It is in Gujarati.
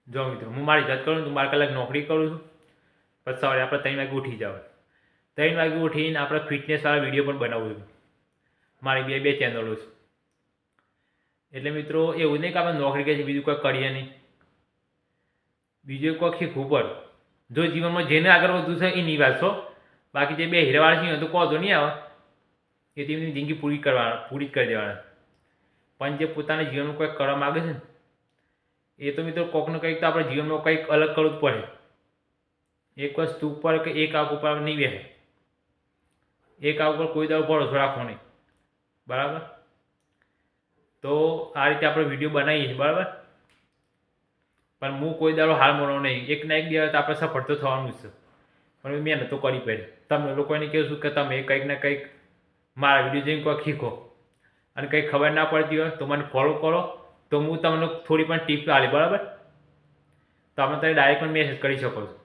જો મિત્રો હું મારી જાત કરું તો 12 કલાક નોકરી કરું છું, પછી સવારે આપણે 3 વાગે ઉઠી જાવ, 3 વાગે ઉઠીને આપણે ફિટનેસવાળા વિડીયો પણ બનાવું છું, મારી બે ચેનલો છે. એટલે મિત્રો એવું નહીં કે આપણે નોકરી કરીએ બીજું કોઈ કરીએ નહીં, બીજું કોઈ શીખવું પડે. જો જીવનમાં જેને આગળ વધવું છે એ નહીં વાંચશો, બાકી જે બે હીરાવાળા છે તો કહો તો નહીં આવે કે તેમની જિંદગી પૂરી જ કરી દેવાના. પણ જે પોતાના જીવનમાં કંઈક કરવા માગે છે ને એ તો મિત્રો કોઈકને કંઈક તો આપણે જીવનમાં કંઈક અલગ કરવું જ પડે. એક વસ્તુ ઉપર કે એક આગ ઉપર નહીં બેસે, એક આગ ઉપર કોઈ દાડો ભરોસો રાખવો નહીં, બરાબર. તો આ રીતે આપણે વિડીયો બનાવીએ છીએ, બરાબર. પણ હું કોઈ દાડો હાર માનવાનો નહીં, એક ના એક દિવસ આપણે સફળ તો થવાનું જ છે, પણ મહેનત તો કરવી પડે. તમને લોકોને કહું છું કે તમે કંઈક ને કંઈક મારા વિડીયો જોઈને કંઈક શીખો, અને કંઈક ખબર ના પડતી હોય તો મને ફોલો કરો, તો હું તમને થોડી પણ ટીપ આપી, બરાબર. તો તમે ડાયરેક્ટ પણ મેસેજ કરી શકો છો.